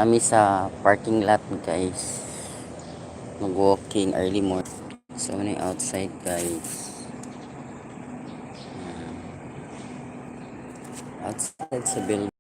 Kami sa parking lot guys. Mag-walking early morning. So, na outside guys. Outside sa building.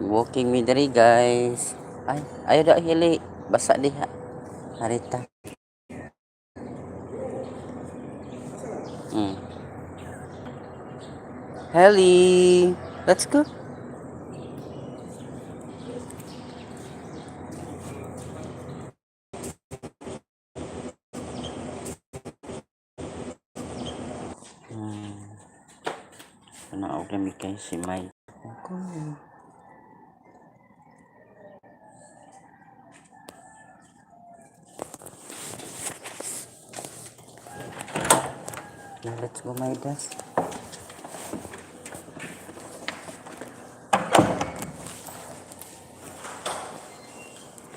Walking me diri guys. Ay, ayo dah hili. Basa diha. Harita. Hmm. Heli. Let's go. Ano ako kami kay si Mike. Let's go my desk.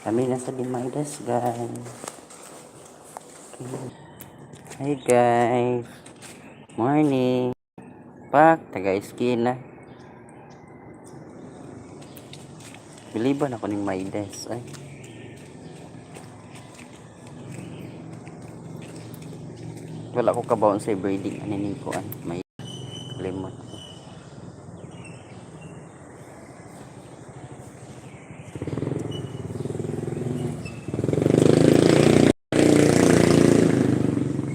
Kami nasa Dimaidas guys. Hi guys. Morning. Pak, taga eskina. Biliban ako ng Maidas. Ay. Wala ko kabaon sa breeding. Ano ning kuan? May lemon.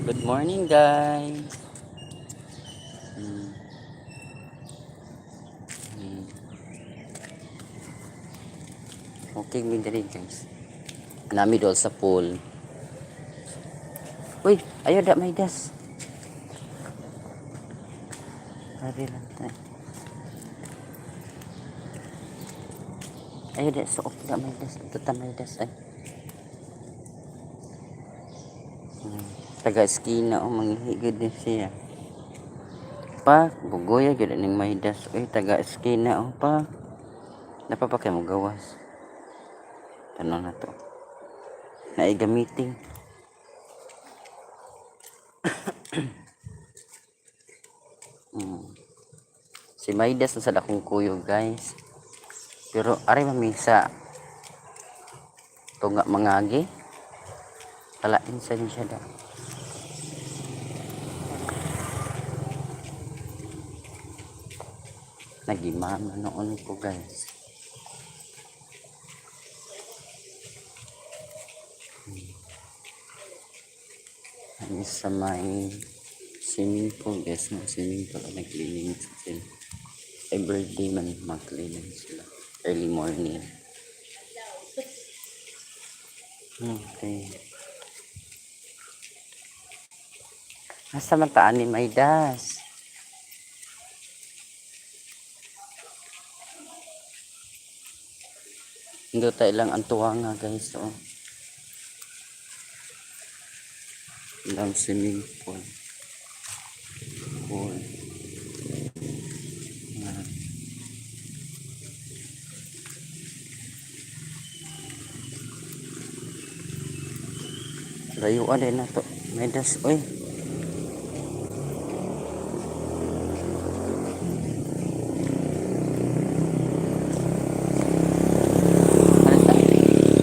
Good morning guys. Okay, mi diri guys. Nami dol sa pool. Uy, ayo dak Maidas. Hari lang tayo. Ayo dak so dak Maidas. Tuta Maidas ay. Taga eskina o manghigid din siya. Pa, bugoya gud ning Maidas. Uy, taga eskina o pa. Napapakay mo gawas. Tanong na to. Naiga meeting. Si Maidas na sa dakong kuyo guys. Pero ari mamisa tunga mangagi. Talain sa siya da. Nagimama noon ko guys. Ano sa may swimming pool guys. Swimming pool nag-cleaning sila. Everyday man mag-cleaning sila. Early morning. Okay. Asa man taan ni Maidas? Hindi tayo lang ang tuwa nga guys. Oh. Ilang swimming pool. Pool. Layuan din na to. Maidas. Uy.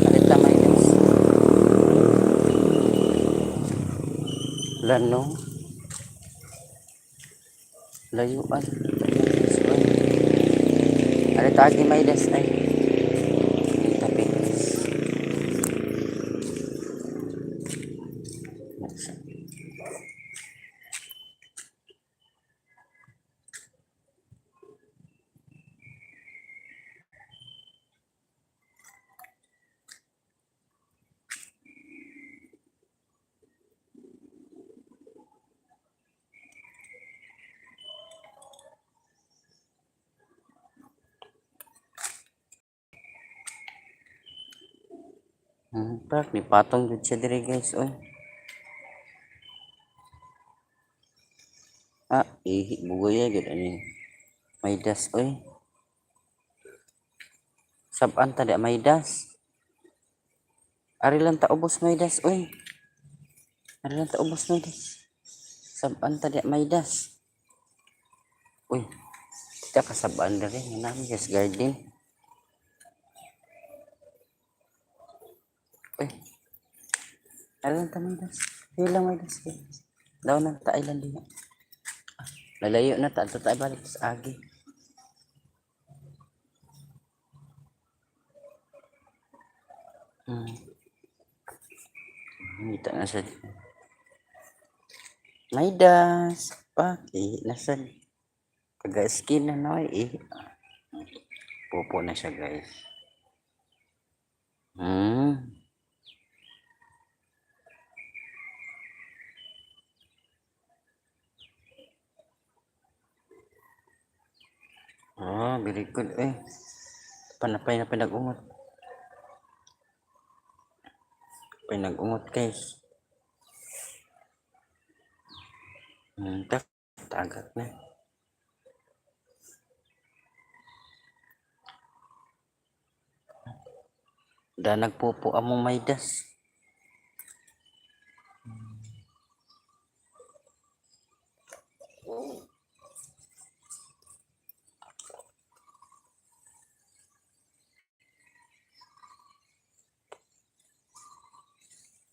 Alita Maidas. Lano. Layuan. Alita agi Maidas ay. Tapi. Pak, ni patong jud siya diri guys. Oy. Ah, ihi bugoy gud ani. May das oy. Saban ta di may das. Ari lang ta ubos may das oy. Ari lang ta ubos may das. Saban ta di may das. Uy, kita kasabaan diri nami yes garden. Uy, ari lang ta may das. Hilang may das. Daw na ta island din. Lalayo na ta tayo balik sa agi. Hmm. Kita na sa may das pa nasad kaga skin na noy pupo na siya guys. Oh, very good panapay na pinag-ungot. Pinag-ungot guys. Tak tagak na. Da nagpupo among may das.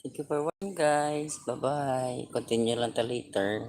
Thank you for watching guys. Bye bye. Continue lang ta later.